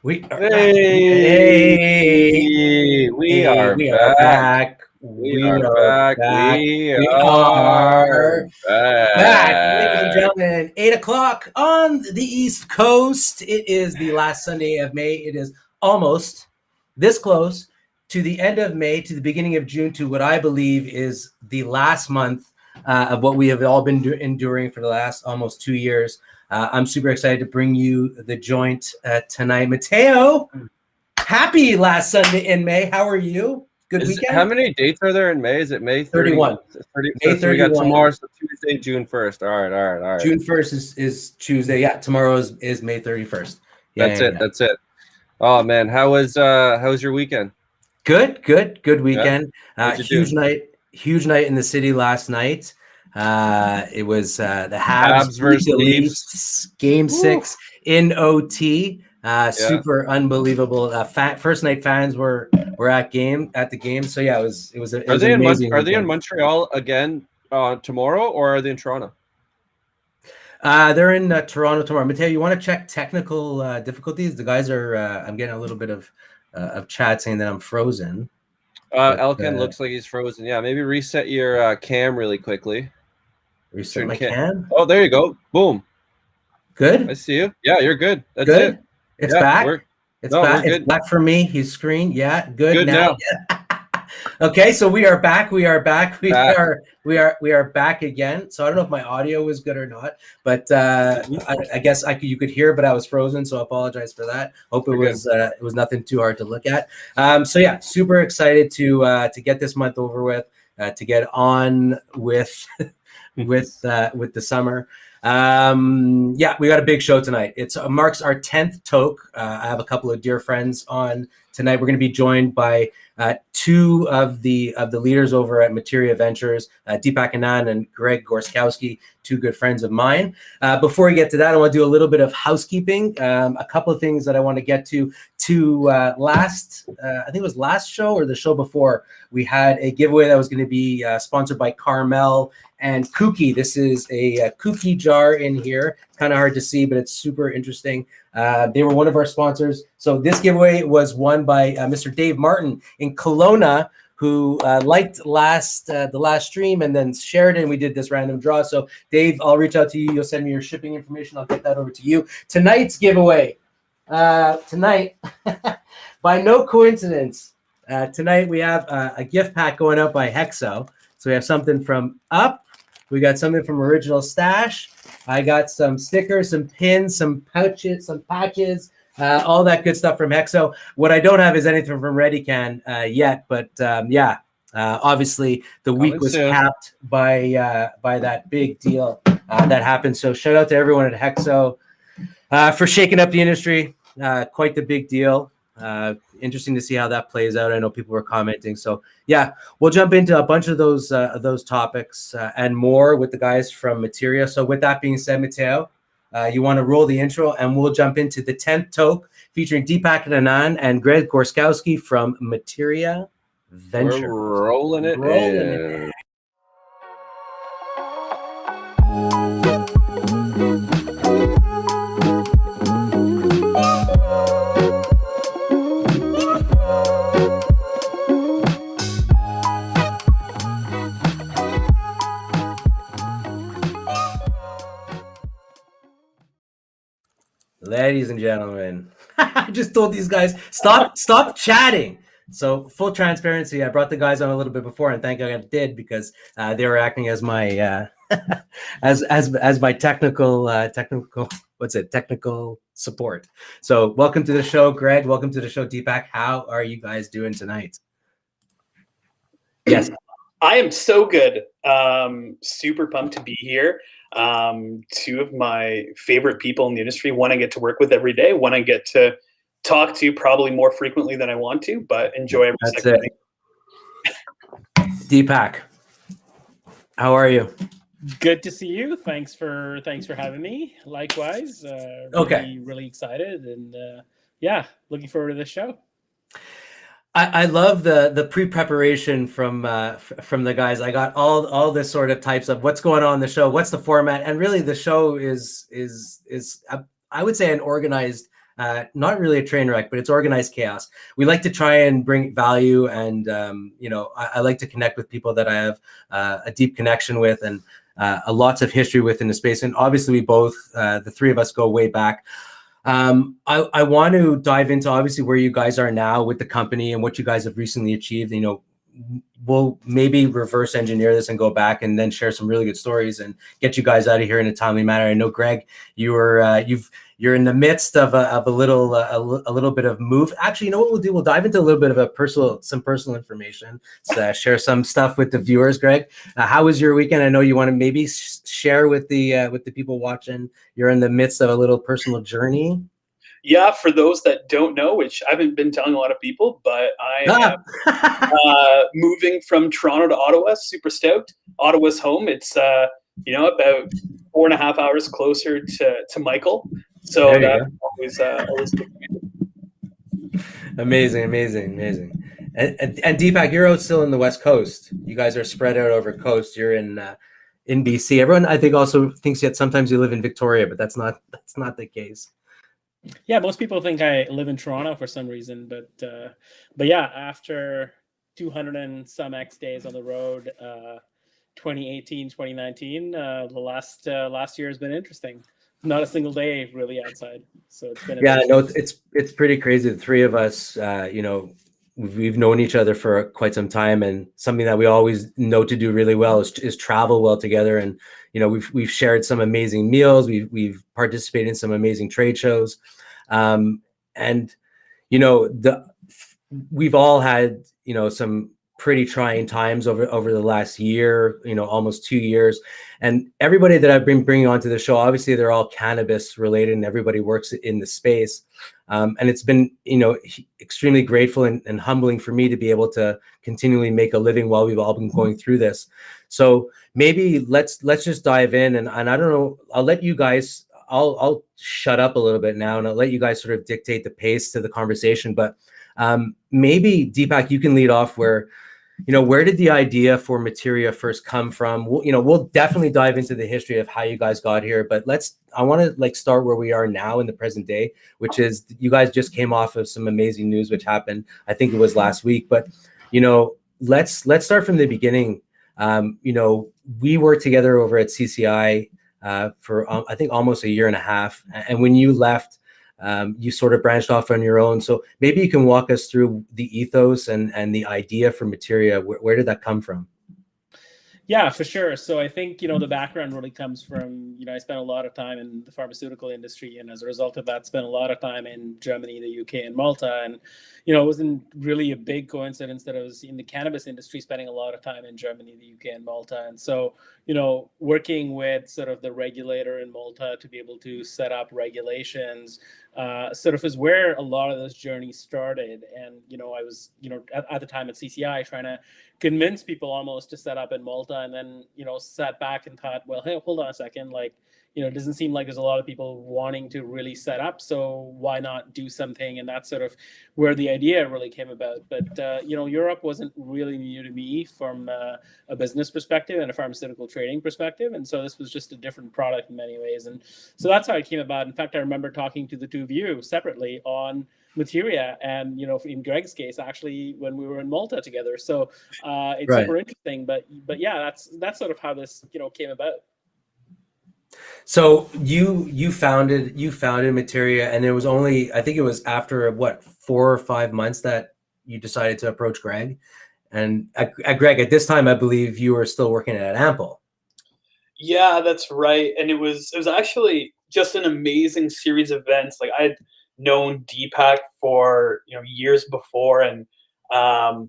We are back. Hey, we are We are back. back. We are back. We We are are back, ladies and back. gentlemen. 8 o'clock on the East Coast. It is the last Sunday of May. It is almost this close to the end of May, to the beginning of June, to what I believe is the last month of what we have all been enduring for the last almost 2 years. I'm super excited to bring you the joint tonight. Mateo, happy last Sunday in May. How are you? Good weekend? How many dates are there in May? Is it May 31. 30? May So we got 31. tomorrow, so Tuesday, June 1st. All right. June 1st is Tuesday. Yeah, tomorrow is May 31st. That's it. That's it. Oh man, how was your weekend? Good weekend. What'd you do? Huge night in the city last night. It was the Habs Habs beat versus the Leafs. Leafs, Game 6 in OT. Super unbelievable. First night fans were at the game. So yeah, it was Are they amazing. Are they in Montreal again tomorrow, or are they in Toronto? They're in Toronto tomorrow. Mateo, you want to check technical difficulties? The guys are. I'm getting a little bit of chat saying that I'm frozen. Elkin looks like he's frozen. Yeah, maybe reset your cam really quickly. Reset my cam. Oh, there you go. Boom. Good. I see you. Yeah, you're good. That's good. it. It's back. It's back. It's back for me. His screen. Yeah, good now. Yeah. Okay, so we are back. We are back again. So I don't know if my audio was good or not, but I guess you could hear, but I was frozen, so I apologize for that. Hope it was nothing too hard to look at. So yeah, super excited to get this month over with, to get on with with the summer. Yeah, we got a big show tonight. It marks our 10th Toke. I have a couple of dear friends on tonight. We're going to be joined by two of the leaders over at Materia Ventures, Deepak Anand and Greg Gorskowski, two good friends of mine. Before we get to that, I want to do a little bit of housekeeping. A couple of things that I want to get to. Last, I think it was last show or the show before, we had a giveaway that was going to be sponsored by Carmel and Kooky. This is a Kooky jar in here. Kind of hard to see, but it's super interesting. They were one of our sponsors. So this giveaway was won by Mr. Dave Martin in Kelowna, who liked the last stream and then shared it. And we did this random draw. So Dave, I'll reach out to you. You'll send me your shipping information. I'll get that over to you. Tonight's giveaway. Tonight, by no coincidence, tonight we have a gift pack going out by Hexo. So we have something from Up. We got something from Original Stash. I got some stickers, some pins, some pouches, some patches, all that good stuff from Hexo. What I don't have is anything from ReadyCan yet, but obviously the week was capped by that big deal that happened. So shout out to everyone at Hexo for shaking up the industry. Quite the big deal. Interesting to see how that plays out. I know people were commenting. So yeah, we'll jump into a bunch of those topics and more with the guys from Materia. So with that being said, Mateo, you want to roll the intro and we'll jump into the 10th Toke featuring Deepak Anand and Greg Gorskowski from Materia Ventures. We're rolling it in. Ladies and gentlemen, I just told these guys stop chatting. So full transparency, I brought the guys on a little bit before, and thank God I did, because they were acting as my as my technical support. So welcome to the show, Greg. Welcome to the show, Deepak. How are you guys doing tonight? Yes, I am so good. Super pumped to be here. Two of my favorite people in the industry, one I get to work with every day, one I get to talk to probably more frequently than I want to, but enjoy every second. Deepak, how are you? Good to see you. Thanks for having me. Likewise. Really excited, and yeah, looking forward to this show. I love the pre-preparation from the guys. I got all this sort of types of what's going on in the show, what's the format, and really the show is I would say an organized not really a train wreck, but it's organized chaos. We like to try and bring value, and I like to connect with people that I have a deep connection with and a lots of history with in the space. And obviously, we both, the three of us, go way back. I want to dive into obviously where you guys are now with the company and what you guys have recently achieved. We'll maybe reverse engineer this and go back and then share some really good stories and get you guys out of here in a timely manner. I know, Greg, you're in the midst of a little bit of move. Actually, you know what we'll do? We'll dive into a little bit of some personal information. Share some stuff with the viewers. Greg, how was your weekend? I know you want to maybe share with the people watching. You're in the midst of a little personal journey. Yeah, for those that don't know, which I haven't been telling a lot of people, but I am moving from Toronto to Ottawa. Super stoked. Ottawa's home. It's about 4.5 hours closer to Michael. So that's always good. Amazing. And Deepak, you're out still in the West Coast. You guys are spread out over coast. You're in BC. Everyone, I think, also thinks that sometimes you live in Victoria, but that's not the case. Yeah, most people think I live in Toronto for some reason, but yeah, after 200 and some X days on the road, 2018, 2019, the last year has been interesting. Not a single day really outside, so it's been it's pretty crazy. The three of us, we've known each other for quite some time, and something that we always know to do really well is travel well together. And we've shared some amazing meals. We've participated in some amazing trade shows, and we've all had some pretty trying times over the last year, almost 2 years. And everybody that I've been bringing onto the show, obviously they're all cannabis related and everybody works in the space. And it's been, extremely grateful and humbling for me to be able to continually make a living while we've all been going through this. So maybe let's just dive in, and I don't know, I'll let you guys, I'll shut up a little bit now and I'll let you guys sort of dictate the pace to the conversation. But maybe Deepak, you can lead off where did the idea for Materia first come from? We'll definitely dive into the history of how you guys got here, but I want to start where we are now in the present day, which is you guys just came off of some amazing news, which happened, I think it was last week, but let's start from the beginning. We worked together over at CCI for I think almost 1.5 years. And when you left, you sort of branched off on your own. So maybe you can walk us through the ethos and the idea for Materia. Where did that come from? Yeah, for sure. So I think, the background really comes from, I spent a lot of time in the pharmaceutical industry. And as a result of that, spent a lot of time in Germany, the UK, and Malta. And, it wasn't really a big coincidence that I was in the cannabis industry, spending a lot of time in Germany, the UK, and Malta. And so, working with sort of the regulator in Malta to be able to set up regulations sort of is where a lot of this journey started. And, I was, at the time at CCI trying to convince people almost to set up in Malta, and then, sat back and thought, well, hey, hold on a second, it doesn't seem like there's a lot of people wanting to really set up, so why not do something? And that's sort of where the idea really came about. But, Europe wasn't really new to me from a business perspective and a pharmaceutical trading perspective. And so this was just a different product in many ways. And so that's how it came about. In fact, I remember talking to the two of you separately on Materia, and in Greg's case, actually, when we were in Malta together. So it's super interesting. But yeah, that's sort of how this came about. So you founded Materia, and it was only, I think it was after 4 or 5 months that you decided to approach Greg. And Greg, at this time, I believe you were still working at Ample. Yeah, that's right. And it was actually just an amazing series of events. I had known Deepak for years before, and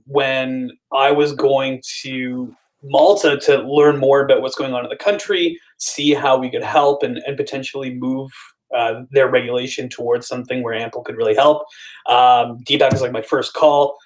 when I was going to Malta to learn more about what's going on in the country, see how we could help and potentially move their regulation towards something where Ample could really help. Deepak was my first call.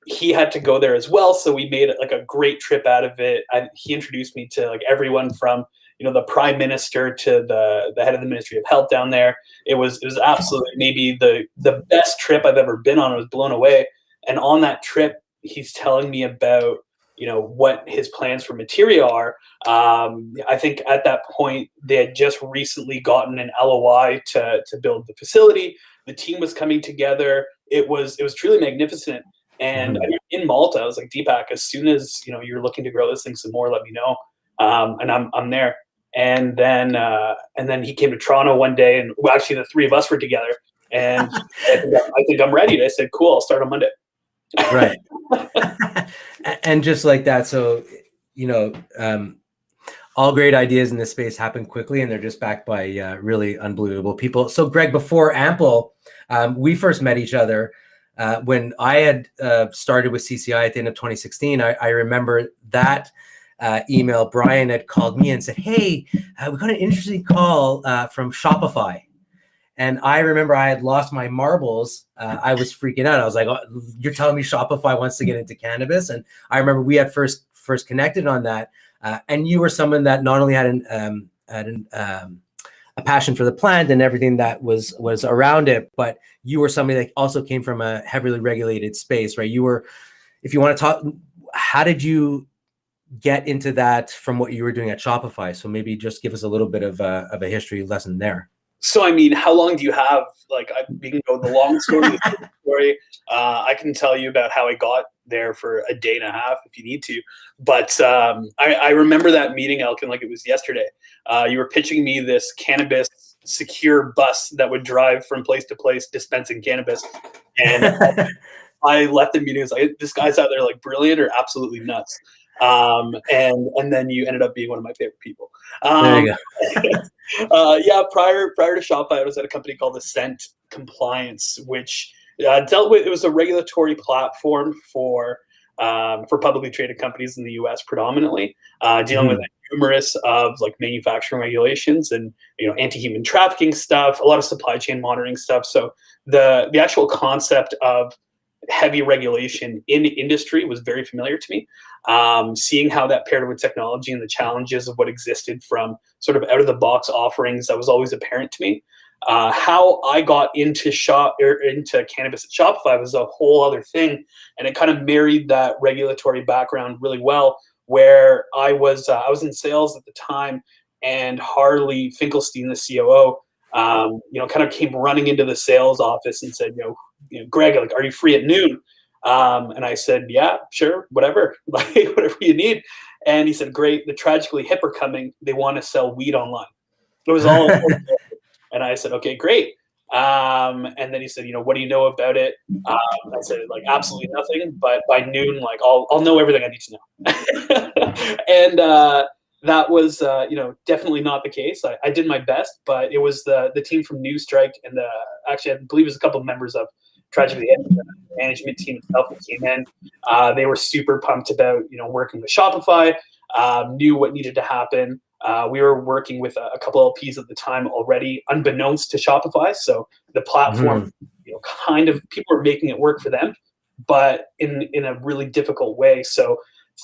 He had to go there as well, so we made a great trip out of it. He introduced me to everyone from the prime minister to the head of the Ministry of Health down there. It was absolutely maybe the best trip I've ever been on. I was blown away. And on that trip, he's telling me about what his plans for Materia are. I think at that point they had just recently gotten an LOI to build the facility. The team was coming together. It was truly magnificent. And I mean, in Malta, I was like, Deepak, as soon as you're looking to grow this thing some more, let me know. And I'm there. And then he came to Toronto one day, and well, actually the three of us were together. And I think I'm ready. And I said, cool, I'll start on Monday. Right. And just like that, so all great ideas in this space happen quickly, and they're just backed by really unbelievable people. So Greg, before Ample, we first met each other when I had started with CCI at the end of 2016. I remember that email. Brian had called me and said, hey, we got an interesting call from Shopify. And I remember I had lost my marbles. I was freaking out. I was like, oh, you're telling me Shopify wants to get into cannabis? And I remember we had first connected on that. And you were someone that not only had a passion for the plant and everything that was around it, but you were somebody that also came from a heavily regulated space, right? You were, if you want to talk, how did you get into that from what you were doing at Shopify? So maybe just give us a little bit of a history lesson there. So, I mean, how long do you have? Like, we can go the long story, the short story. I can tell you about how I got there for a day and a half if you need to. But I remember that meeting, Elkin, like it was yesterday. You were pitching me this cannabis secure bus that would drive from place to place dispensing cannabis. And I left the meeting. I was like, this guy's out there like brilliant or absolutely nuts. And then you ended up being one of my favorite people. There you go. Yeah, prior to Shopify, I was at a company called Ascent Compliance, which dealt with, it was a regulatory platform for publicly traded companies in the U.S. predominantly, dealing with numerous of like manufacturing regulations and anti-human trafficking stuff, a lot of supply chain monitoring stuff. So the actual concept of heavy regulation in industry was very familiar to me. Seeing how that paired with technology and the challenges of what existed from sort of out of the box offerings, that was always apparent to me. How I got into cannabis at Shopify was a whole other thing, and it kind of married that regulatory background really well. Where I was in sales at the time, and Harley Finkelstein, the COO, kind of came running into the sales office and said, Greg, like, are you free at noon? And I said, yeah, sure, whatever, like whatever you need. And he said, great. The Tragically Hip are coming. They want to sell weed online. It was all. And I said, okay, great. And then he said, what do you know about it? I said, like, absolutely nothing. But by noon, like, I'll know everything I need to know. And that was, definitely not the case. I did my best, but it was the team from New Strike and actually, I believe it was a couple of members of Tragically Hip, the management team itself that came in. They were super pumped about, working with Shopify, knew what needed to happen. We were working with a couple LPs at the time already, unbeknownst to Shopify. So the platform, kind of people were making it work for them, but in a really difficult way. So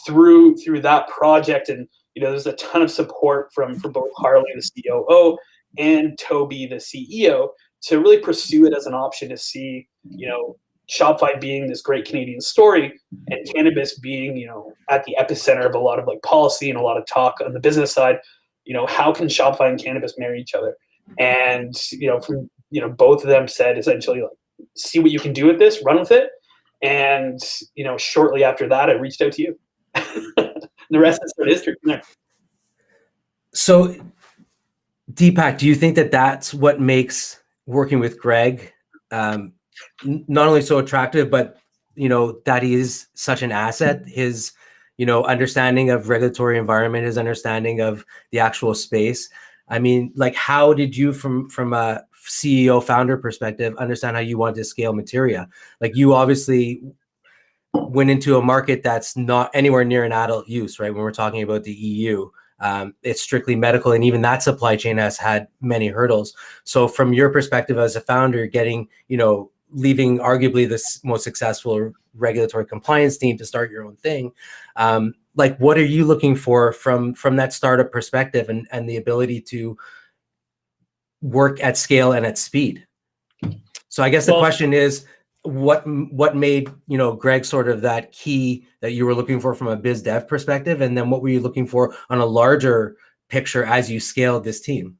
through that project, and there's a ton of support from both Harley, the COO, and Toby, the CEO, to really pursue it as an option to see, Shopify being this great Canadian story and cannabis being, at the epicenter of a lot of like policy and a lot of talk on the business side. How can Shopify and cannabis marry each other? And, both of them said essentially, like, see what you can do with this, run with it. And, shortly after that, I reached out to you. The rest is history from there. So, Deepak, do you think that that's what makes working with Greg not only so attractive, but that he is such an asset? His understanding of regulatory environment, his understanding of the actual space. I mean, like, how did you, from a CEO founder perspective, understand how you wanted to scale Materia? Like, you obviously went into a market that's not anywhere near an adult use, right? When we're talking about the EU, it's strictly medical, and even that supply chain has had many hurdles. So from your perspective as a founder, getting, leaving arguably the most successful regulatory compliance team to start your own thing, like, what are you looking for from that startup perspective and the ability to work at scale and at speed? So I guess the question is, what made Greg sort of that key that you were looking for from a biz dev perspective, and then what were you looking for on a larger picture as you scaled this team?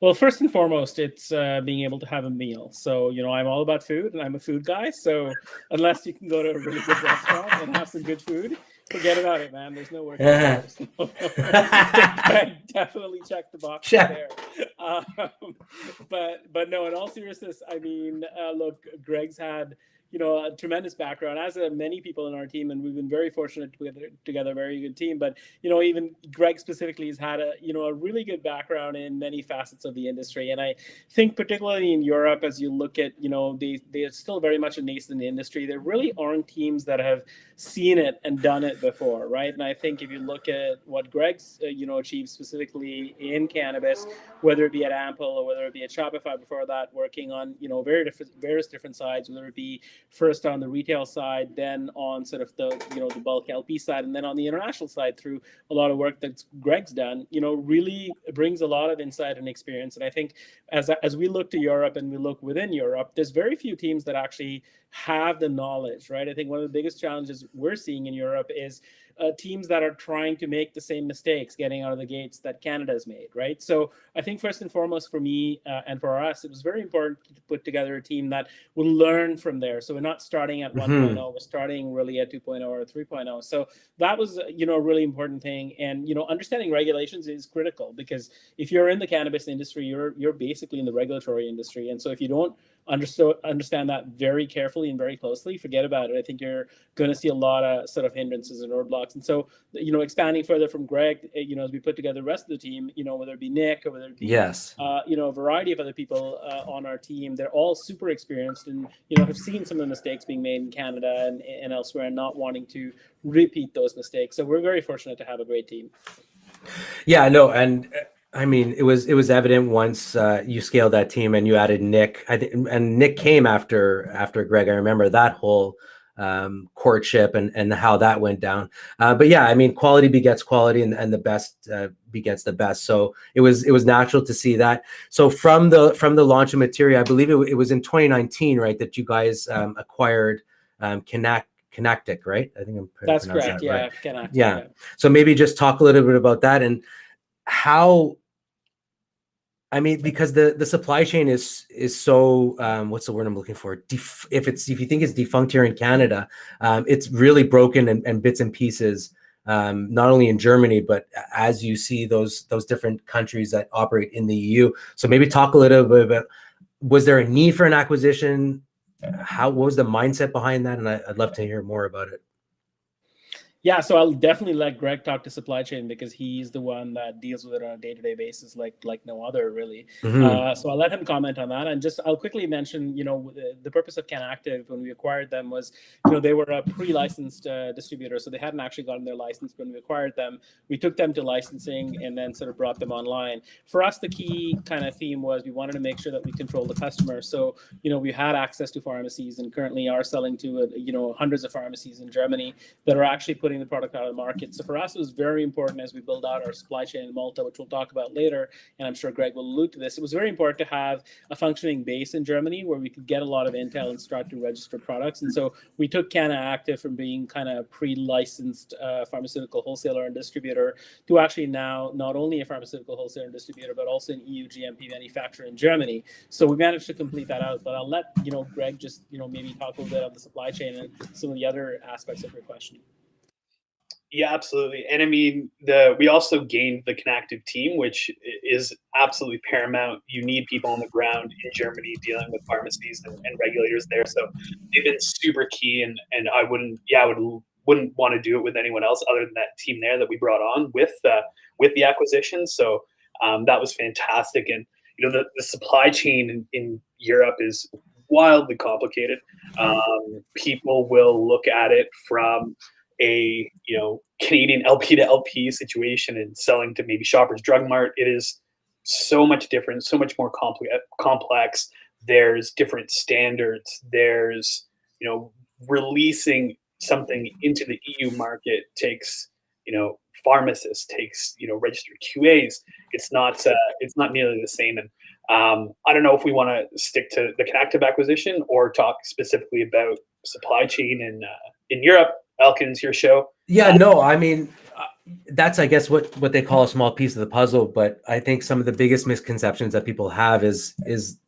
Well, first and foremost, it's being able to have a meal. So, I'm all about food and I'm a food guy. So, unless you can go to a really good restaurant and have some good food, forget about it, man. There's no working there. So, Greg definitely checked the box there. But no, in all seriousness, I mean, look, Greg's had a tremendous background, as many people in our team, and we've been very fortunate to put together a very good team. But even Greg specifically has had a really good background in many facets of the industry, and I think particularly in Europe, as you look at they're still very much a nascent industry. There really aren't teams that have seen it and done it before, right? And I think if you look at what Greg's achieved specifically in cannabis, whether it be at Ample or whether it be at Shopify before that, working on various different sides, whether it be first on the retail side, then on sort of the the bulk LP side, and then on the international side through a lot of work that Greg's done, really brings a lot of insight and experience. And I think as we look to Europe and we look within Europe, there's very few teams that actually have the knowledge, right? I think one of the biggest challenges we're seeing in Europe is teams that are trying to make the same mistakes getting out of the gates that Canada's made, right? So I think first and foremost for me and for us, it was very important to put together a team that will learn from there. So we're not starting at 1.0, we're starting really at 2.0 or 3.0. So that was, a really important thing. And, understanding regulations is critical, because if you're in the cannabis industry, you're basically in the regulatory industry. And so if you don't understand that very carefully and very closely, forget about it. I think you're going to see a lot of sort of hindrances and roadblocks. And so, expanding further from Greg, as we put together the rest of the team, whether it be Nick or whether it be, a variety of other people on our team, they're all super experienced and, have seen some of the mistakes being made in Canada and elsewhere, and not wanting to repeat those mistakes. So we're very fortunate to have a great team. Yeah, no, and I mean, it was evident once you scaled that team and you added Nick. I think, and Nick came after Greg. I remember that whole courtship and how that went down. But yeah, I mean, quality begets quality, and the best begets the best. So it was natural to see that. So from the launch of Materia, I believe it was in 2019, right, that you guys acquired Connectic, right? I think that's correct. That, right? Yeah. So maybe just talk a little bit about that and how. I mean, because the supply chain is so what's the word I'm looking for? If you think it's defunct here in Canada, it's really broken and bits and pieces. Not only in Germany, but as you see those different countries that operate in the EU. So maybe talk a little bit about, was there a need for an acquisition? What was the mindset behind that? And I'd love to hear more about it. Yeah, so I'll definitely let Greg talk to supply chain, because he's the one that deals with it on a day-to-day basis, like no other, really. So I'll let him comment on that. And I'll quickly mention, the purpose of CanActive when we acquired them was, they were a pre-licensed distributor, so they hadn't actually gotten their license when we acquired them. We took them to licensing and then sort of brought them online. For us, the key kind of theme was we wanted to make sure that we control the customer. So, we had access to pharmacies and currently are selling to, hundreds of pharmacies in Germany that are actually putting the product out of the market. So for us, it was very important as we build out our supply chain in Malta, which we'll talk about later, and I'm sure Greg will allude to this. It was very important to have a functioning base in Germany where we could get a lot of intel and start to register products. And so we took CanActive from being kind of pre-licensed pharmaceutical wholesaler and distributor to actually now not only a pharmaceutical wholesaler and distributor, but also an EU GMP manufacturer in Germany. So we managed to complete that out. But I'll let Greg just maybe talk a little bit on the supply chain and some of the other aspects of your question. Yeah, absolutely. And I mean, we also gained the CanActive team, which is absolutely paramount. You need people on the ground in Germany dealing with pharmacies and regulators there. So they've been super key, and I wouldn't want to do it with anyone else other than that team there that we brought on with the acquisition. So that was fantastic. And the supply chain in Europe is wildly complicated. People will look at it from a Canadian LP to LP situation and selling to maybe Shoppers Drug Mart. It is so much different, so much more complex. There's different standards. There's releasing something into the EU market takes pharmacists, takes registered QAs. It's not nearly the same. And I don't know if we want to stick to the CanActive acquisition or talk specifically about supply chain in Europe. Elkins, your show. Yeah, no, I mean, that's, I guess, what they call a small piece of the puzzle. But I think some of the biggest misconceptions that people have is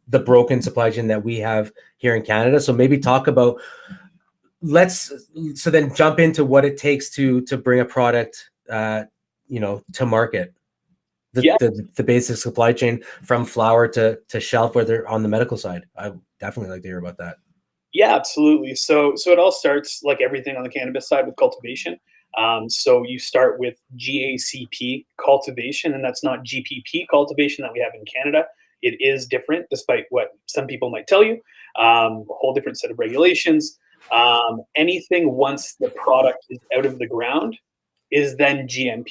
the broken supply chain that we have here in Canada. So maybe talk about, so then jump into what it takes to bring a product, to market. The basic supply chain from flower to shelf, whether on the medical side. I definitely like to hear about that. Yeah, absolutely. So it all starts, like everything on the cannabis side, with cultivation. So you start with GACP cultivation, and that's not GPP cultivation that we have in Canada. It is different, despite what some people might tell you. A whole different set of regulations. Anything once the product is out of the ground is then GMP.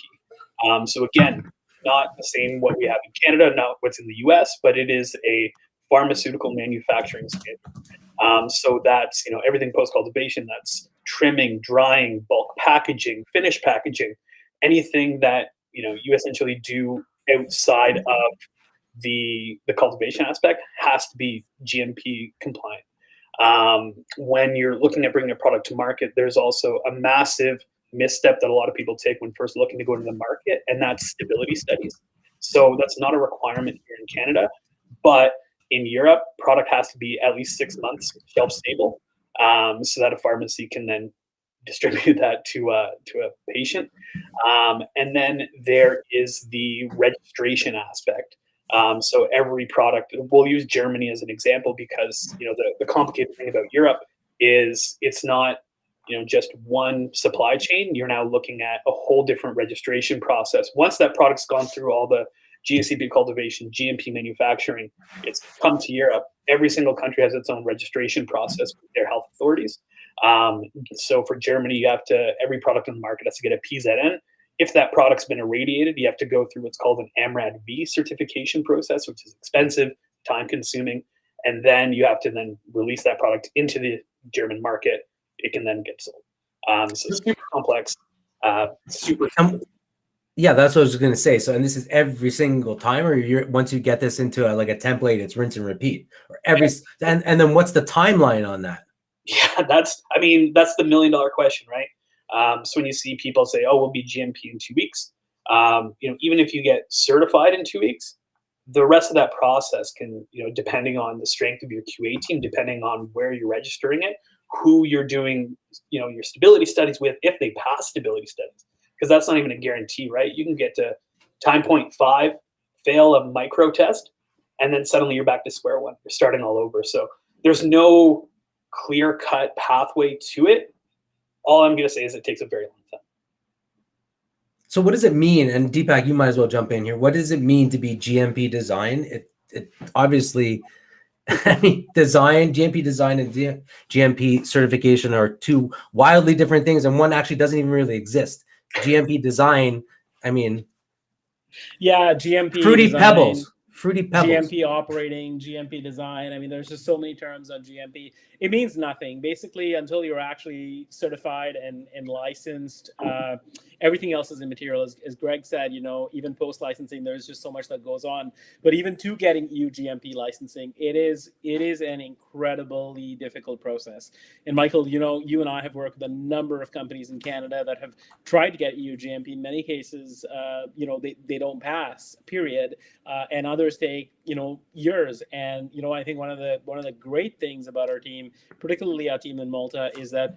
So again, not the same what we have in Canada, not what's in the US, but it is a pharmaceutical manufacturing standard. So that's, everything post cultivation. That's trimming, drying, bulk packaging, finished packaging, anything that you essentially do outside of the cultivation aspect has to be GMP compliant. When you're looking at bringing a product to market, there's also a massive misstep that a lot of people take when first looking to go into the market, and that's stability studies. So that's not a requirement here in Canada, but in Europe, product has to be at least 6 months shelf stable, so that a pharmacy can then distribute that to a patient. And then there is the registration aspect. So every product, we'll use Germany as an example because the complicated thing about Europe is it's not just one supply chain. You're now looking at a whole different registration process. Once that product's gone through all the GACP cultivation, GMP manufacturing, it's come to Europe. Every single country has its own registration process with their health authorities. So for Germany, every product on the market has to get a PZN. If that product's been irradiated, you have to go through what's called an AMRAD V certification process, which is expensive, time consuming. And then you have to then release that product into the German market. It can then get sold. So super complex, super. Yeah, that's what I was going to say. So, and this is every single time, or once you get this into a template, it's rinse and repeat, or and then what's the timeline on that? Yeah, that's the $1 million question, right? So when you see people say, "Oh, we'll be GMP in 2 weeks," even if you get certified in 2 weeks, the rest of that process can, depending on the strength of your QA team, depending on where you're registering it, who you're doing, your stability studies with, if they pass stability studies. Because that's not even a guarantee, right? You can get to time point 5, fail a micro test, and then suddenly you're back to square one. You're starting all over. So there's no clear-cut pathway to it. All I'm going to say is it takes a very long time. So what does it mean? And Deepak, you might as well jump in here. What does it mean to be GMP design? It obviously, GMP design and GMP certification are two wildly different things, and one actually doesn't even really exist. GMP design, yeah, GMP fruity design, pebbles. GMP operating, GMP design. There's just so many terms on GMP. It means nothing. Basically, until you're actually certified and licensed, everything else is immaterial. As Greg said, even post-licensing, there's just so much that goes on. But even to getting EU GMP licensing, it is an incredibly difficult process. And Michael, you and I have worked with a number of companies in Canada that have tried to get EU GMP. In many cases, they don't pass, period. And others take years. And I think one of the great things about our team, particularly our team in Malta, is that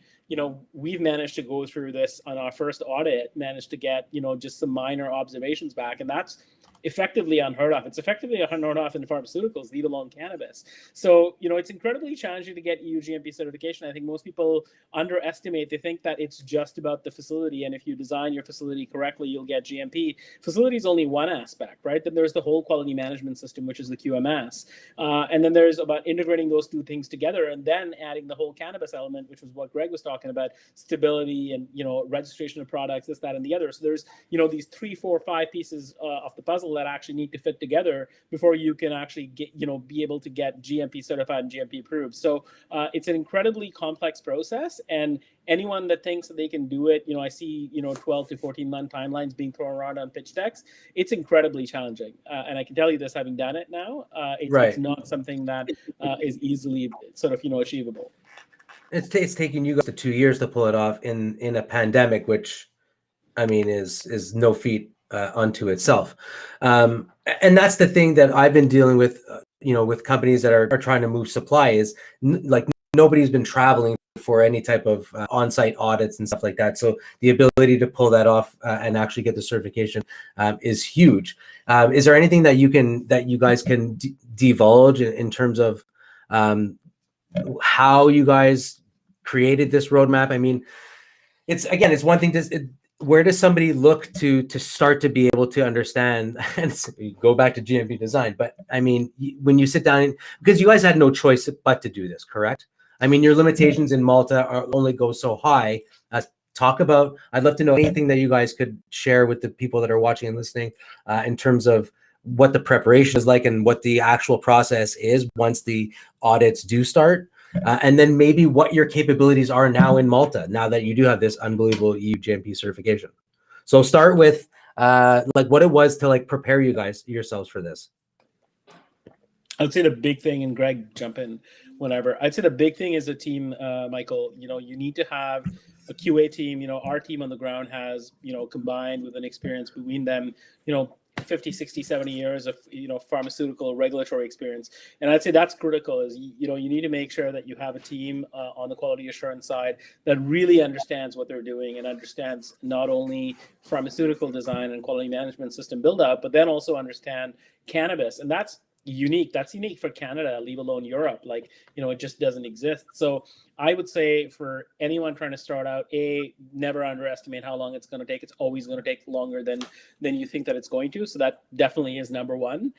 we've managed to go through this on our first audit, managed to get just some minor observations back, and that's effectively unheard of. It's effectively unheard of in pharmaceuticals, leave alone cannabis. So, it's incredibly challenging to get EU GMP certification. I think most people underestimate. They think that it's just about the facility, and if you design your facility correctly, you'll get GMP. Facility is only one aspect, right? Then there's the whole quality management system, which is the QMS. And then there's about integrating those two things together and then adding the whole cannabis element, which was what Greg was talking about, stability and, registration of products, this, that, and the other. So there's, these 3, 4, 5 pieces of the puzzle that actually need to fit together before you can actually get, be able to get GMP certified and GMP approved. So it's an incredibly complex process, and anyone that thinks that they can do it, I see, 12 to 14 month timelines being thrown around on pitch decks. It's incredibly challenging. And I can tell you this, having done it now, it's not something that is easily sort of, achievable. It's taking you guys 2 years to pull it off in a pandemic, which, I mean, is no feat unto itself. And that's the thing that I've been dealing with, with companies that are trying to move supply is like nobody's been traveling for any type of on-site audits and stuff like that. So the ability to pull that off and actually get the certification is huge. Is there anything that you guys can divulge in terms of how you guys created this roadmap? I mean, it's one thing where does somebody look to start to be able to understand and go back to GMP design? But I mean, when you sit down, because you guys had no choice but to do this, correct? I mean, your limitations in Malta only go so high. I'd love to know anything that you guys could share with the people that are watching and listening in terms of what the preparation is like and what the actual process is once the audits do start. And then maybe what your capabilities are now in Malta, now that you do have this unbelievable EU GMP certification. So start with like what it was to like prepare yourselves for this. I'd say the big thing, and Greg, jump in whenever. I'd say the big thing is a team, Michael. You need to have a QA team. Our team on the ground has, combined with an experience between them, 50, 60, 70 years of, pharmaceutical regulatory experience. And I'd say that's critical is, you need to make sure that you have a team on the quality assurance side that really understands what they're doing and understands not only pharmaceutical design and quality management system build up, but then also understand cannabis. And that's unique for Canada, leave alone Europe. It just doesn't exist. So I would say for anyone trying to start out, never underestimate how long it's going to take. It's always going to take longer than you think that it's going to. So that definitely is number one.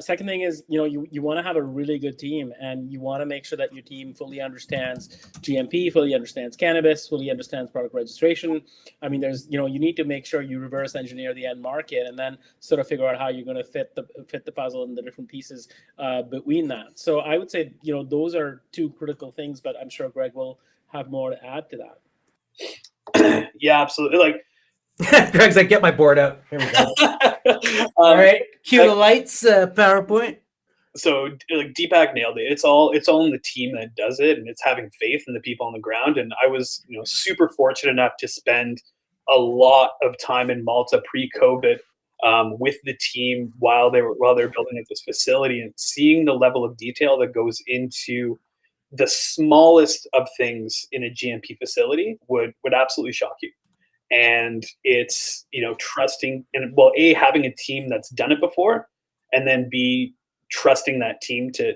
Second thing is, you want to have a really good team, and you want to make sure that your team fully understands GMP, fully understands cannabis, fully understands product registration. I mean, you need to make sure you reverse engineer the end market and then sort of figure out how you're going to fit the puzzle and the different pieces between that. So I would say, those are two critical things, but I'm sure Greg will have more to add to that. Yeah, absolutely. Greg's like, get my board out. Here we go. All right, cue the lights, PowerPoint. So Deepak nailed it. It's all in the team that does it, and it's having faith in the people on the ground. And I was super fortunate enough to spend a lot of time in Malta pre-COVID with the team while they were building at this facility, and seeing the level of detail that goes into the smallest of things in a GMP facility would absolutely shock you. And it's trusting and having a team that's done it before, and then B, trusting that team to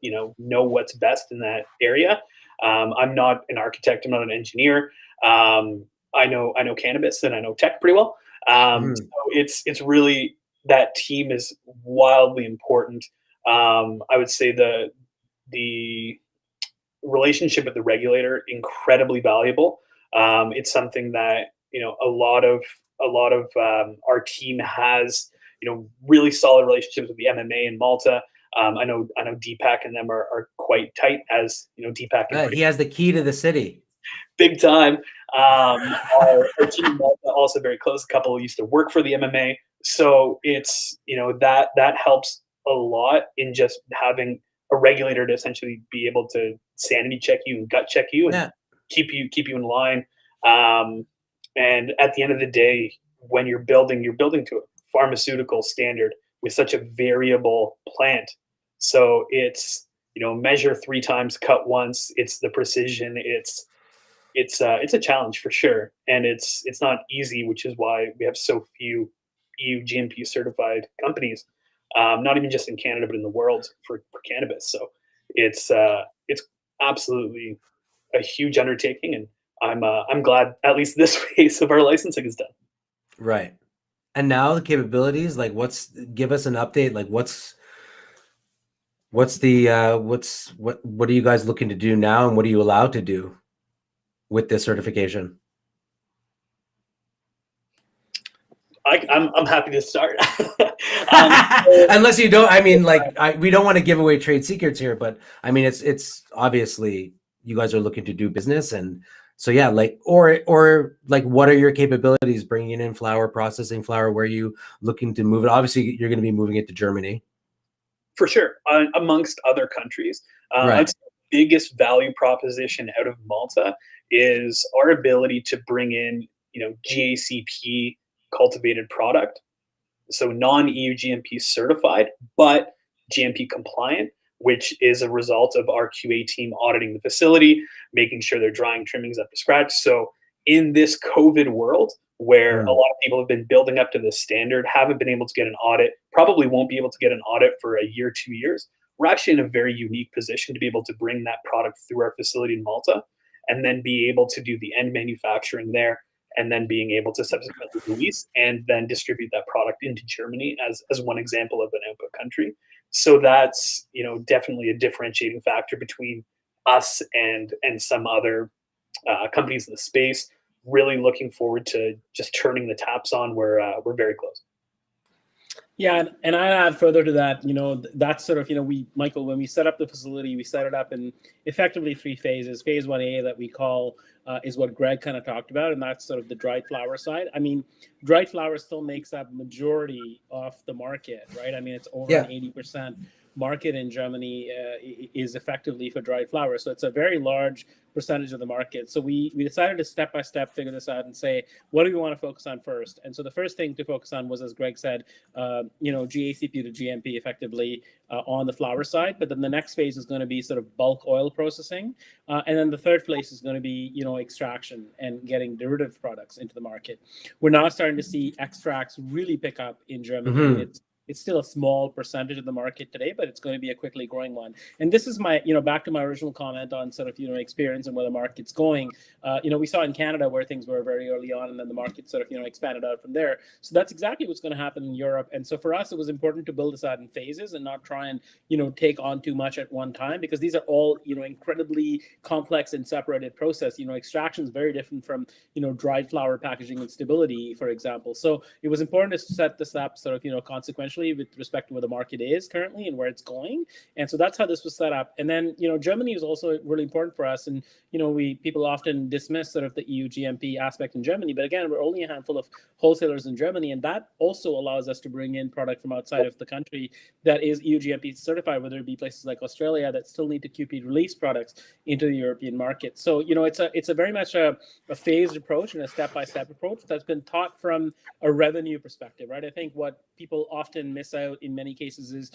know what's best in that area. I'm not an architect. I'm not an engineer. I know cannabis and I know tech pretty well. So it's really, that team is wildly important. I would say the relationship with the regulator, incredibly valuable. It's something that a lot of our team has really solid relationships with the MMA in Malta. I know Deepak and them are quite tight, as Deepak. He has the key to the city. Big time. Our team in Malta also very close. A couple used to work for the MMA, so it's that helps a lot in just having a regulator to essentially be able to sanity check you and gut check you and keep you in line. And at the end of the day, when you're building to a pharmaceutical standard with such a variable plant. So it's measure 3 times, cut once. It's the precision. It's a challenge for sure, and it's not easy, which is why we have so few EU GMP certified companies, not even just in Canada, but in the world for cannabis. So it's absolutely a huge undertaking, and I'm glad at least this phase of our licensing is done. Right. And now the capabilities, like give us an update. Like what are you guys looking to do now, and what are you allowed to do with this certification? I'm happy to start. Unless you don't, I mean, we don't want to give away trade secrets here, but I mean, it's obviously you guys are looking to do business, and so yeah, or what are your capabilities bringing in flower, processing flower? Where are you looking to move it? Obviously, you're going to be moving it to Germany. For sure, amongst other countries. Right. The biggest value proposition out of Malta is our ability to bring in, GACP cultivated product, so non-EU GMP certified, but GMP compliant, which is a result of our QA team auditing the facility, making sure they're drying trimmings up to scratch. So in this COVID world, where a lot of people have been building up to this standard, haven't been able to get an audit, probably won't be able to get an audit for a year, 2 years, we're actually in a very unique position to be able to bring that product through our facility in Malta and then be able to do the end manufacturing there, and then being able to subsequently release and then distribute that product into Germany as one example of an output country. So that's definitely a differentiating factor between us and some other companies in the space. Really looking forward to just turning the taps on. We're very close. Yeah, and I add further to that, that's sort of, Michael, when we set up the facility, we set it up in effectively 3 phases. Phase 1A that we call is what Greg kind of talked about, and that's sort of the dried flower side. I mean, dried flower still makes up majority of the market, right? I mean, it's over an 80% market in Germany is effectively for dried flower. So it's a very large percentage of the market. So we decided to step by step figure this out and say, what do we want to focus on first? And so the first thing to focus on was, as Greg said, GACP to GMP effectively on the flower side. But then the next phase is going to be sort of bulk oil processing. And then the third phase is going to be, extraction and getting derivative products into the market. We're now starting to see extracts really pick up in Germany. It's still a small percentage of the market today, but it's going to be a quickly growing one. And this is my, back to my original comment on sort of, experience and where the market's going. We saw in Canada where things were very early on, and then the market sort of, expanded out from there. So that's exactly what's going to happen in Europe. And so for us, it was important to build this out in phases and not try and, take on too much at one time, because these are all, incredibly complex and separated process. Extraction is very different from, dried flower packaging and stability, for example. So it was important to set this up sort of, consequentially with respect to where the market is currently and where it's going. And so that's how this was set up. And then, Germany is also really important for us. And, people often dismiss sort of the EU GMP aspect in Germany, but again, we're only a handful of wholesalers in Germany. And that also allows us to bring in product from outside of the country that is EU GMP certified, whether it be places like Australia that still need to QP release products into the European market. So, it's a very much a phased approach and a step-by-step approach that's been taught from a revenue perspective, right? I think what people often miss out in many cases is,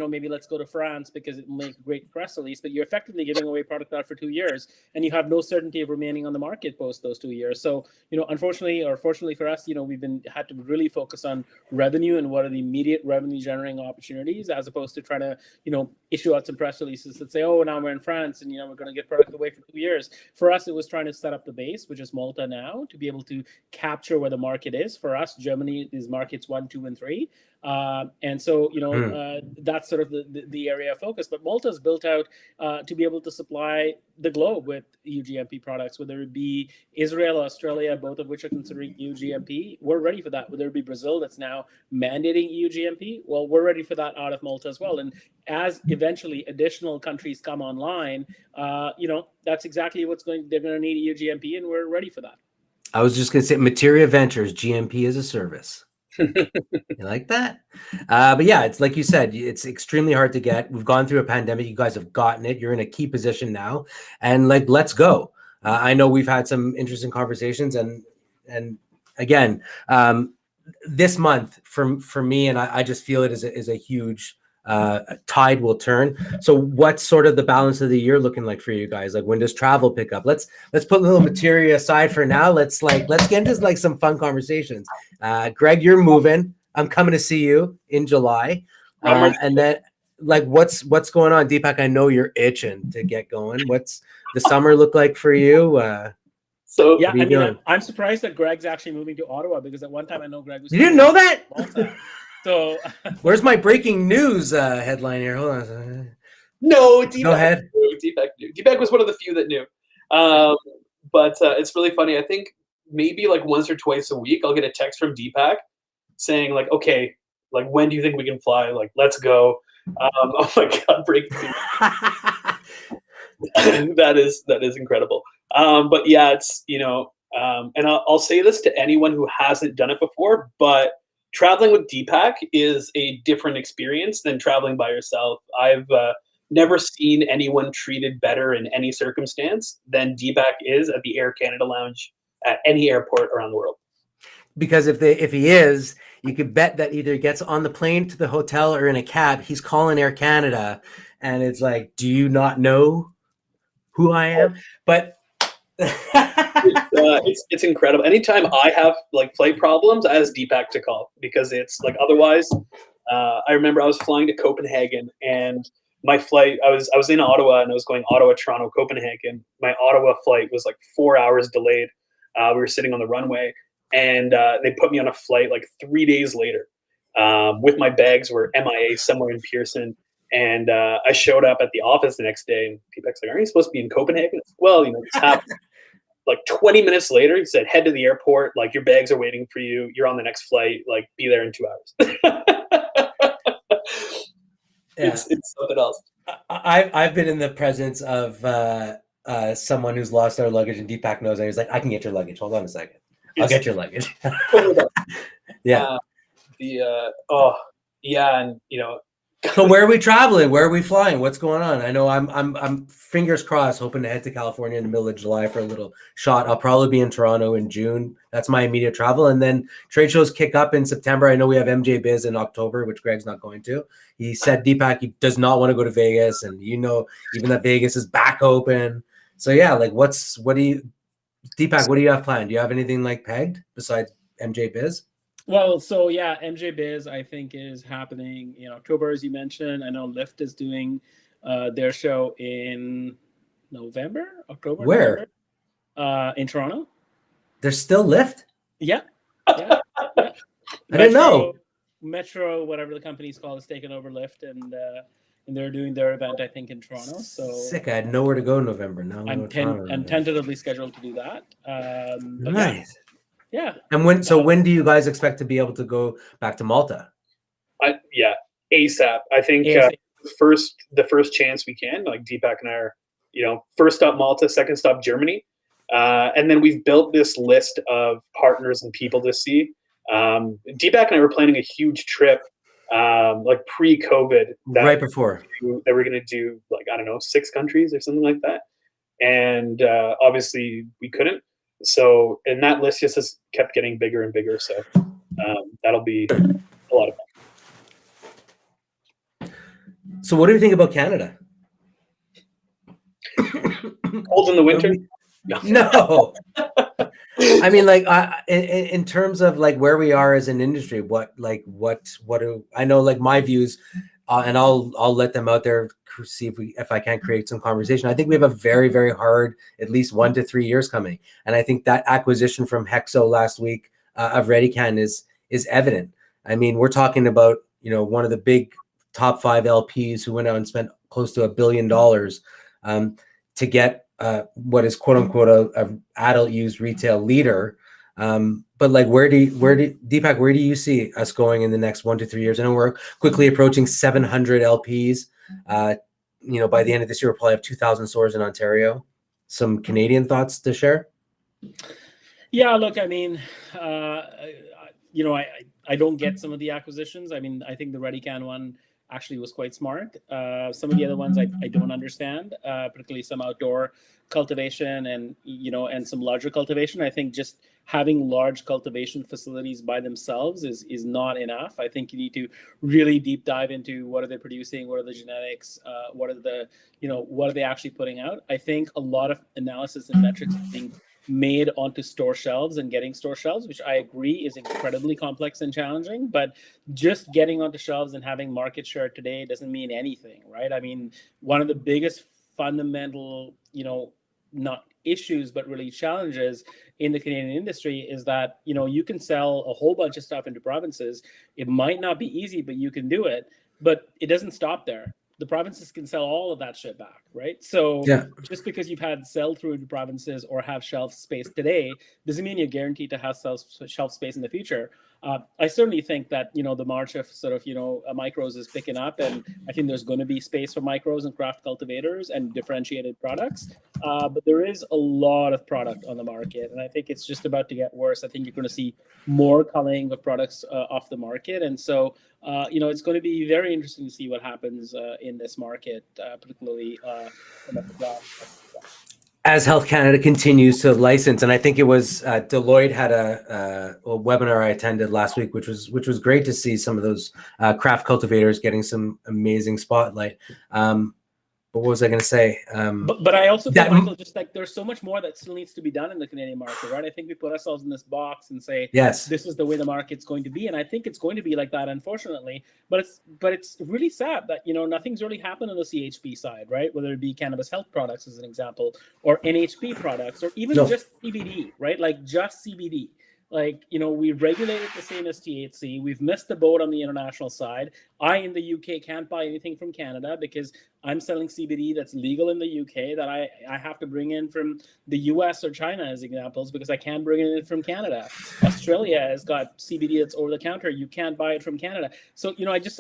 maybe let's go to France because it will make a great press release, but you're effectively giving away product out for 2 years and you have no certainty of remaining on the market post those 2 years. So, unfortunately or fortunately for us, we've had to really focus on revenue and what are the immediate revenue generating opportunities, as opposed to trying to, issue out some press releases that say, oh, now we're in France and, we're going to get product away for 2 years. For us, it was trying to set up the base, which is Malta now, to be able to capture where the market is. For us, Germany is markets 1, 2, and 3. And so, that's sort of the area of focus. But Malta is built out to be able to supply the globe with EU GMP products, whether it be Israel, Australia, both of which are considering EU GMP. We're ready for that. Whether it be Brazil, that's now mandating EU GMP. Well, we're ready for that out of Malta as well. And as eventually additional countries come online, that's exactly they're going to need EU GMP, and we're ready for that. I was just going to say Materia Ventures, GMP as a service. You like that? But yeah, it's like you said, it's extremely hard to get. We've gone through a pandemic. You guys have gotten it. You're in a key position now, and let's go. I know we've had some interesting conversations, and again, this month for me, and I just feel it is a huge tide will turn. So what's sort of the balance of the year looking like for you guys? Like, when does travel pick up? Let's put a little Materia aside for now. Let's get into some fun conversations. Greg, you're moving. I'm coming to see you in July. And then what's going on? Deepak, I know you're itching to get going. What's the summer look like for you? So yeah, I'm surprised that Greg's actually moving to Ottawa, because at one time I know Greg was. You didn't know that? So where's my breaking news headline here? Hold on a second. No, Deepak, go ahead. Deepak knew. Deepak was one of the few that knew. But it's really funny. I think maybe once or twice a week I'll get a text from Deepak saying okay, when do you think we can fly? Let's go. Oh my God, breaking news. that is incredible. But yeah, it's and I'll say this to anyone who hasn't done it before, but traveling with Deepak is a different experience than traveling by yourself. I've never seen anyone treated better in any circumstance than Deepak is at the Air Canada Lounge at any airport around the world. Because if he is, you could bet that either he gets on the plane to the hotel or in a cab, he's calling Air Canada, and it's like, do you not know who I am? But it's incredible. Anytime I have like flight problems, I ask Deepak to call, because it's like otherwise. I remember I was flying to Copenhagen, and my flight, I was in Ottawa, and I was going Ottawa, Toronto, Copenhagen. My Ottawa flight was like 4 hours delayed. We were sitting on the runway, and they put me on a flight like 3 days later with my bags were MIA somewhere in Pearson. And I showed up at the office the next day, and Deepak's like, "Aren't you supposed to be in Copenhagen?" Well, this happened. Like 20 minutes later, he said, "Head to the airport. Like, your bags are waiting for you. You're on the next flight. Like, be there in 2 hours." It's something else. I've been in the presence of someone who's lost their luggage, and Deepak knows, and he's like, "I can get your luggage. Hold on a second. I'll get your luggage." Yeah. And So where are we traveling? Where are we flying? What's going on? I know I'm fingers crossed, hoping to head to California in the middle of July for a little shot. I'll probably be in Toronto in June. That's my immediate travel. And then trade shows kick up in September. I know we have MJ Biz in October, which Greg's not going to. He said, Deepak, he does not want to go to Vegas. And even that Vegas is back open. So yeah, like Deepak, what do you have planned? Do you have anything like pegged besides MJ Biz? Well, so yeah, MJ Biz, I think, is happening in October, as you mentioned. I know Lyft is doing their show in October. Where? November, in Toronto. There's still Lyft? Yeah. I didn't know. Metro, whatever the company's called, is taking over Lyft, and they're doing their event, I think, in Toronto. So sick. I had nowhere to go in November. Now I'm tentatively scheduled to do that. Nice. Yeah. And when do you guys expect to be able to go back to Malta? ASAP. I think the first chance we can. Like Deepak and I are, first stop Malta, second stop Germany, and then we've built this list of partners and people to see. Deepak and I were planning a huge trip, like pre-COVID, right before that we're going to do, like, I don't know, 6 countries or something like that, and obviously we couldn't. So, and that list just has kept getting bigger and bigger. So that'll be a lot of fun. So what do you think about Canada? Cold in the winter? No. I mean, like, in terms of like where we are as an industry, what do I know? Like my views, and I'll let them out there, see if I can create some conversation. I think we have a very, very hard, at least 1 to 3 years coming, and I think that acquisition from Hexo last week of ReadyCan is evident. I mean, we're talking about one of the big top 5 LPs who went out and spent close to $1 billion to get what is quote unquote a adult use retail leader. But like, Deepak, where do you see us going in the next 1 to 3 years? I know we're quickly approaching 700 LPs. By the end of this year, we'll probably have 2,000 stores in Ontario. Some Canadian thoughts to share? Yeah, look, I mean, I don't get some of the acquisitions. I mean, I think the ReadyCan one actually was quite smart. Some of the other ones I don't understand, particularly some outdoor cultivation and some larger cultivation. I think just having large cultivation facilities by themselves is not enough. I think you need to really deep dive into what are they producing, what are the genetics, what are they actually putting out. I think a lot of analysis and metrics are being made onto store shelves and getting store shelves, which I agree is incredibly complex and challenging, but just getting onto shelves and having market share today doesn't mean anything, right? I mean, one of the biggest fundamental, not issues, but really challenges in the Canadian industry is that, you can sell a whole bunch of stuff into provinces. It might not be easy, but you can do it, but it doesn't stop there. The provinces can sell all of that shit back, right? So just because you've had sell through into provinces or have shelf space today doesn't mean you're guaranteed to have shelf space in the future. I certainly think that, the march of sort of, micros is picking up, and I think there's going to be space for micros and craft cultivators and differentiated products. But there is a lot of product on the market, and I think it's just about to get worse. I think you're going to see more culling of products off the market. And so, it's going to be very interesting to see what happens in this market, particularly. as Health Canada continues to license. And I think it was Deloitte had a webinar I attended last week, which was great to see some of those craft cultivators getting some amazing spotlight. But what was I going to say? But I also think, Michael, just like there's so much more that still needs to be done in the Canadian market, right? I think we put ourselves in this box and say, yes, this is the way the market's going to be, and I think it's going to be like that, unfortunately. But it's really sad that nothing's really happened on the CHP side, right? Whether it be cannabis health products as an example, or NHP products, or even just CBD, right? Like just CBD. Like, we regulate it the same as THC. We've missed the boat on the international side. I, in the UK, can't buy anything from Canada because I'm selling CBD that's legal in the UK that I have to bring in from the US or China as examples because I can't bring it in from Canada. Australia has got CBD that's over the counter. You can't buy it from Canada. So,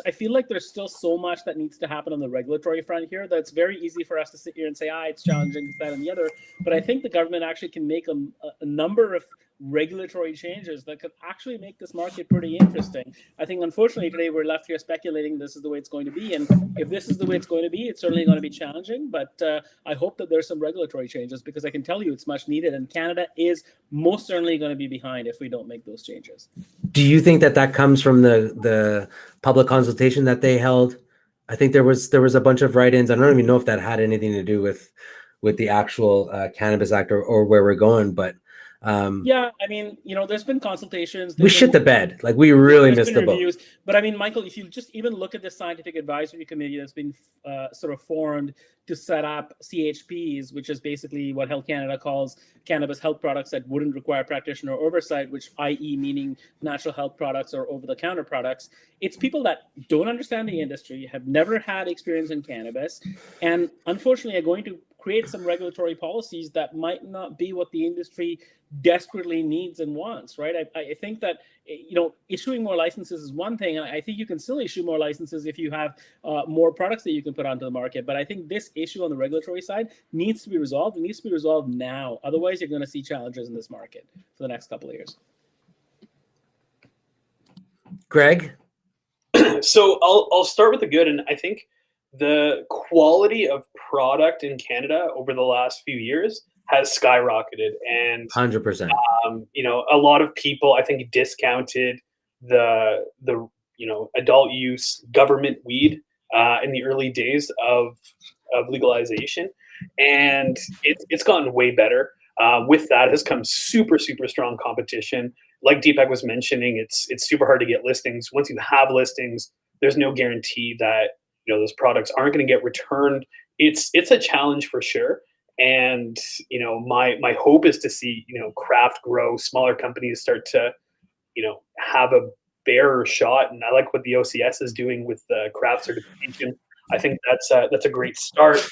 I feel like there's still so much that needs to happen on the regulatory front here that's very easy for us to sit here and say, it's challenging, this, that, and the other. But I think the government actually can make a number of regulatory changes that could actually make this market pretty interesting. I think, unfortunately, today we're left here speculating this is the way it's going to be. And if this is the way it's going to be, it's certainly going to be challenging. But I hope that there's some regulatory changes because I can tell you it's much needed. And Canada is most certainly going to be behind if we don't make those changes. Do you think that comes from the public consultation that they held? I think there was a bunch of write-ins. I don't even know if that had anything to do with the actual Cannabis Act or where we're going, but yeah, I mean, there's been consultations. We shit the bed. Like, we really missed the boat. But I mean, Michael, if you just even look at the scientific advisory committee that's been sort of formed to set up CHPs, which is basically what Health Canada calls cannabis health products that wouldn't require practitioner oversight, which i.e. meaning natural health products or over-the-counter products. It's people that don't understand the industry, have never had experience in cannabis, and unfortunately are going to create some regulatory policies that might not be what the industry desperately needs and wants, right? I think that, issuing more licenses is one thing, and I think you can still issue more licenses if you have more products that you can put onto the market. But I think this issue on the regulatory side needs to be resolved. It needs to be resolved now. Otherwise, you're going to see challenges in this market for the next couple of years. Greg? So I'll start with the good, and I think the quality of product in Canada over the last few years has skyrocketed, and 100%. A lot of people, I think, discounted the adult use government weed in the early days of legalization, and it's gotten way better. With that has come super strong competition. Like Deepak was mentioning, it's super hard to get listings. Once you have listings, there's no guarantee that those products aren't going to get returned. It's a challenge for sure. And my hope is to see craft grow, smaller companies start to have a fairer shot. And I like what the OCS is doing with the craft certification. I think that's a great start.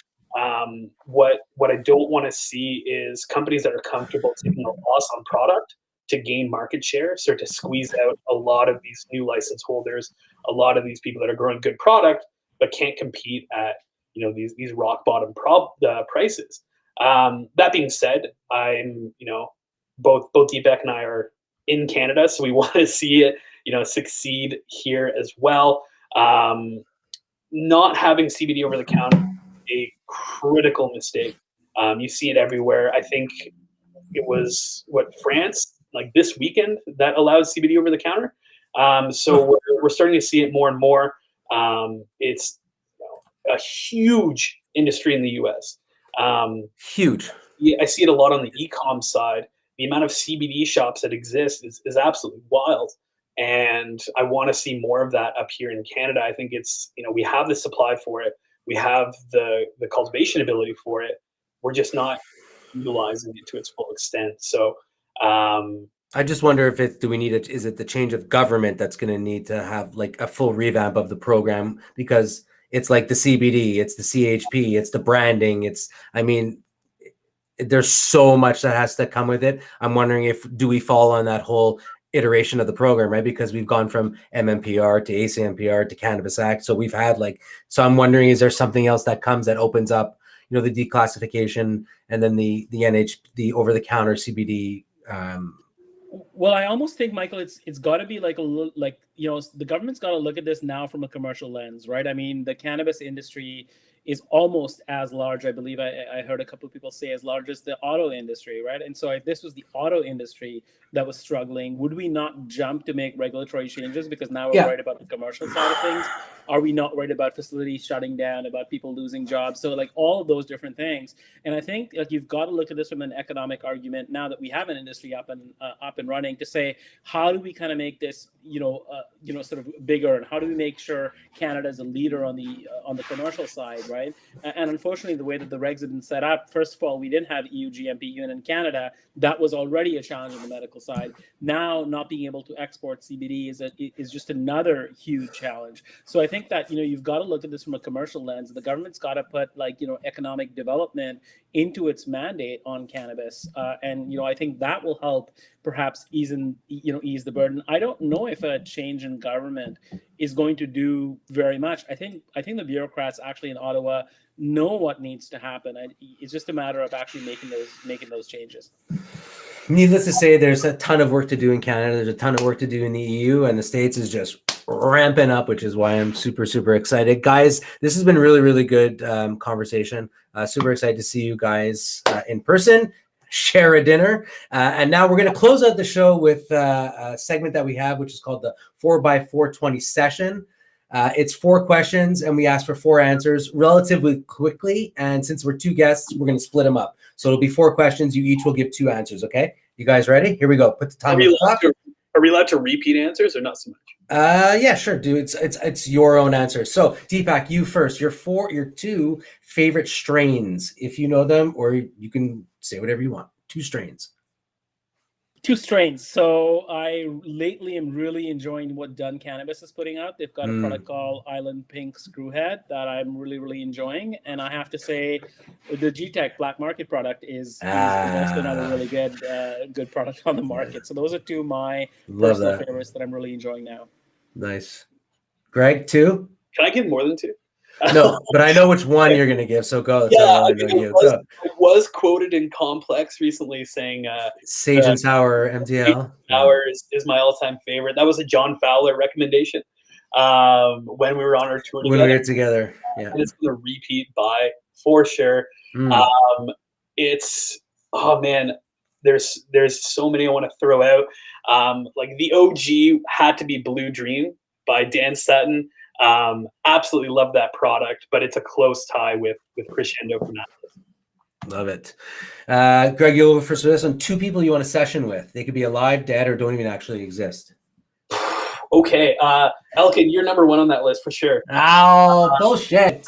What I don't want to see is companies that are comfortable taking a loss on product to gain market share, start to squeeze out a lot of these new license holders, a lot of these people that are growing good product but can't compete at these rock bottom prices. That being said, I'm both Deepak and I are in Canada, so we want to see it succeed here as well. Not having CBD over the counter is a critical mistake. You see it everywhere. I think it was France like this weekend that allows CBD over the counter. So we're starting to see it more and more. It's a huge industry in the US. Huge. Yeah, I see it a lot on the e-com side. The amount of CBD shops that exist is absolutely wild. And I want to see more of that up here in Canada. I think it's, we have the supply for it. We have the cultivation ability for it. We're just not utilizing it to its full extent. So I just wonder if is it the change of government that's going to need to have like a full revamp of the program, because it's like the CBD, it's the CHP, it's the branding. There's so much that has to come with it. I'm wondering do we fall on that whole iteration of the program, right? Because we've gone from MMPR to ACMPR to Cannabis Act. So we've had so I'm wondering, is there something else that comes that opens up, the declassification and then the the over-the-counter CBD? Well, I almost think, Michael, it's got to be the government's got to look at this now from a commercial lens, right? I mean, the cannabis industry is almost as large. I believe I heard a couple of people say as large as the auto industry, right? And so if this was the auto industry that was struggling, would we not jump to make regulatory changes because now we're worried about the commercial side of things? Are we not worried about facilities shutting down, about people losing jobs? So like all of those different things. And I think like you've got to look at this from an economic argument now that we have an industry up and running to say, how do we kind of make this, sort of bigger, and how do we make sure Canada is a leader on the commercial side, right? And unfortunately, the way that the regs have been set up, first of all, we didn't have EU GMP even in Canada. That was already a challenge on the medical side. Now, not being able to export CBD is just another huge challenge. So I think that you've got to look at this from a commercial lens. The government's got to put economic development into its mandate on cannabis, and I think that will help perhaps ease the burden. I don't know if a change in government is going to do very much. I think the bureaucrats actually in Ottawa know what needs to happen. It's just a matter of actually making those changes. Needless to say, there's a ton of work to do in Canada. There's a ton of work to do in the EU, and the States is just ramping up, which is why I'm super, super excited. Guys, this has been really, really good conversation. Super excited to see you guys in person, share a dinner. And now we're going to close out the show with a segment that we have, which is called the 4x420 session. It's 4 questions, and we ask for 4 answers relatively quickly. And since we're 2 guests, we're going to split them up. So it'll be 4 questions. You each will give 2 answers, okay? You guys ready? Here we go. Put the time on the clock. Are we allowed to repeat answers or not so much? Yeah, sure, dude. It's your own answer. So Deepak, you first. Your 2 favorite strains, if you know them, or you can say whatever you want. 2 strains. 2 strains. So I lately am really enjoying what Dun Cannabis is putting out. They've got a product called Island Pink Screwhead that I'm really, really enjoying. And I have to say, the G-Tech Black Market product is also another really good product on the market. So those are 2 of my personal favorites that I'm really enjoying now. Nice. Greg, 2? Can I give more than 2? No, but I know which one you're going to give, so go. Yeah, I was quoted in Complex recently saying Sage and Sour MTL. Sour is my all-time favorite. That was a John Fowler recommendation when we were on our tour together. When we were together, yeah. And it's going to repeat buy for sure. It's, oh man, there's so many I want to throw out. Like the OG had to be Blue Dream by Dan Sutton. Absolutely love that product, but it's a close tie with Crescendo from that. Love it. Greg, you'll go first for this one. 2 people you want a session with. They could be alive, dead, or don't even actually exist. Okay. Elkin, you're number 1 on that list for sure. Oh, bullshit.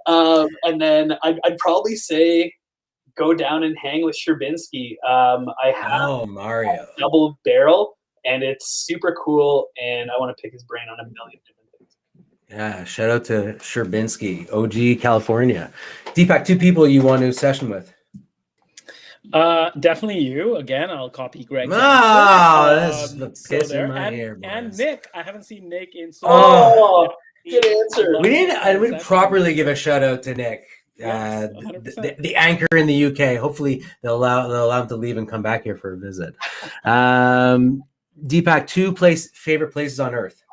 And then I'd probably say go down and hang with Sherbinski. I have Mario. a double barrel. And it's super cool, and I want to pick his brain on a million different things. Yeah, shout out to Sherbinski, OG California. Deepak, 2 people you want to session with? Definitely you. Again, I'll copy Greg. That's the piss in my ear, boys. And Nick. I haven't seen Nick in so long. Good answer. I would properly give a shout out to Nick. Yes, the anchor in the UK. Hopefully they'll allow him to leave and come back here for a visit. Deepak, 2 favorite places on earth.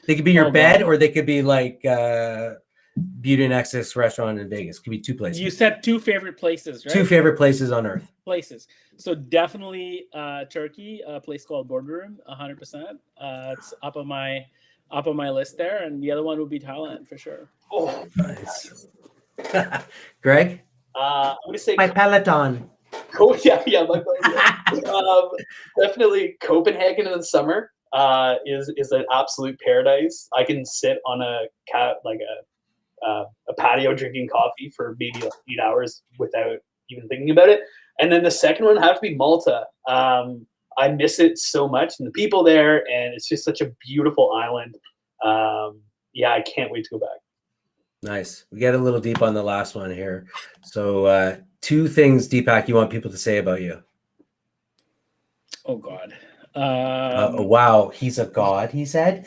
They could be your bed, or they could be like Beauty and Excess restaurant in Vegas. Could be 2 places. You said 2 favorite places, right? 2 favorite places on earth. Places. So definitely Turkey, a place called Boardroom, 100%. It's up on my list there, and the other one would be Thailand for sure. Oh, nice. Greg, I'm gonna say my Peloton. Definitely Copenhagen in the summer is an absolute paradise. I can sit on a patio drinking coffee for maybe 8 hours without even thinking about it. And then the second one have to be Malta. I miss it so much, and the people there, and it's just such a beautiful island. I can't wait to go back. Nice. We get a little deep on the last one here. So 2 things, Deepak, you want people to say about you. Oh, God. Wow. He's a god, he said.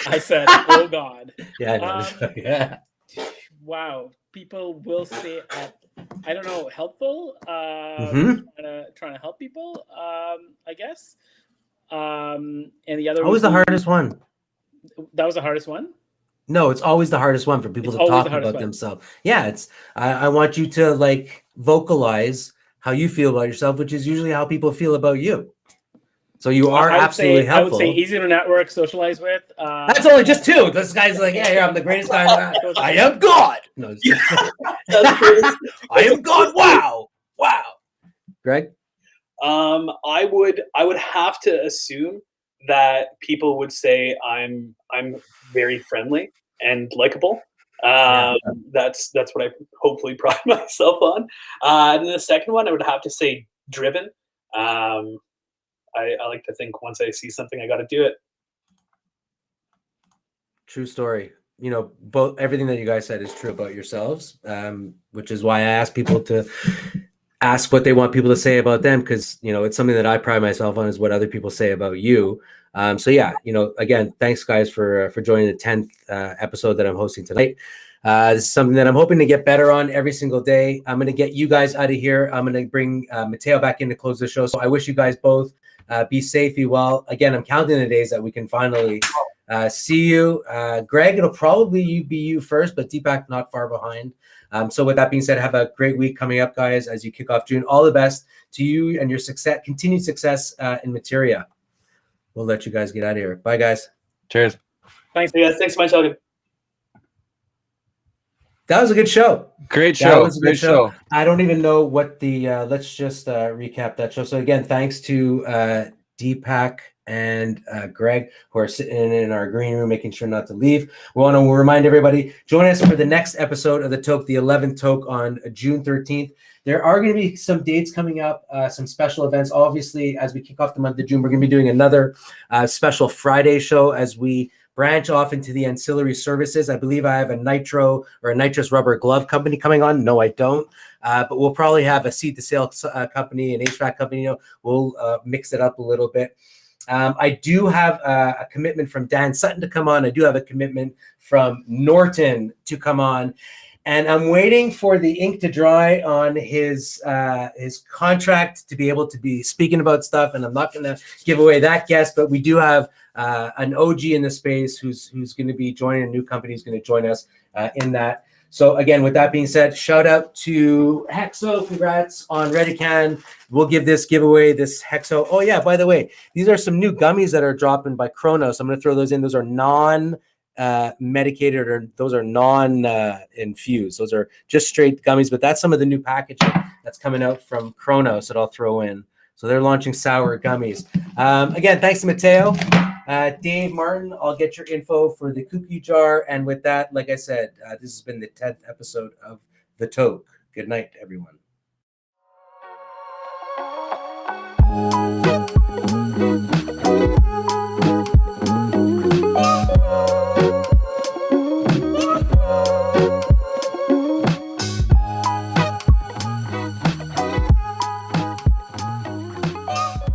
I said, oh, God. Yeah. Yeah. Wow. People will say, I don't know, helpful. Trying to help people, I guess. And the other What was the hardest one? That was the hardest one? No, it's always the hardest one for people to talk about themselves. Yeah, it's I want you to like vocalize how you feel about yourself, which is usually how people feel about you. So you are absolutely helpful. I would say easy to network, socialize with. That's only just two. This guy's like, yeah, I'm the greatest guy. I am God. No, I am God. Wow. Greg? I would have to assume that people would say I'm very friendly and likable. That's what I hopefully pride myself on. And the second one, I would have to say driven. I like to think once I see something, I got to do it. True story. You know, both everything that you guys said is true about yourselves, which is why I ask people to ask what they want people to say about them, because you know it's something that I pride myself on is what other people say about you. So yeah, you know, again, thanks guys for joining the 10th episode that I'm hosting tonight. This is something that I'm hoping to get better on every single day. I'm going to get you guys out of here. I'm going to bring Mateo back in to close the show. So I wish you guys both be safe, be well. Again, I'm counting the days that we can finally see you. Greg, it'll probably be you first, but Deepak not far behind. So with that being said, have a great week coming up, guys, as you kick off June. All the best to you and your success, continued success in Materia. We'll let you guys get out of here. Bye, guys. Cheers. Thanks, guys. Thanks so much, Elgin. That was a good show. Great show. That was a good show. I don't even know what the let's just recap that show. So again, thanks to Deepak and Greg, who are sitting in our green room, making sure not to leave. We want to remind everybody, join us for the next episode of the Toke, the 11th Toke on June 13th. There are going to be some dates coming up, some special events. Obviously, as we kick off the month of June, we're going to be doing another special Friday show as we branch off into the ancillary services. I believe I have a nitro or a nitrous rubber glove company coming on. No, I don't. But we'll probably have a seed to sale company, an HVAC company. You know, we'll mix it up a little bit. I do have a commitment from Dan Sutton to come on. I do have a commitment from Norton to come on. And I'm waiting for the ink to dry on his contract to be able to be speaking about stuff. And I'm not going to give away that guest, but we do have an OG in the space who's going to be joining a new company. Who's going to join us in that. So again, with that being said, shout out to Hexo. Congrats on Redican. We'll give this giveaway, this Hexo. Oh yeah, by the way, these are some new gummies that are dropping by Kronos. I'm going to throw those in. Those are non-medicated or those are non-infused. Those are just straight gummies, but that's some of the new packaging that's coming out from Kronos that I'll throw in. So they're launching sour gummies. Again, thanks to Mateo. Dave Martin, I'll get your info for the cookie jar. And with that, like I said, this has been the 10th episode of The Toke. Good night, everyone.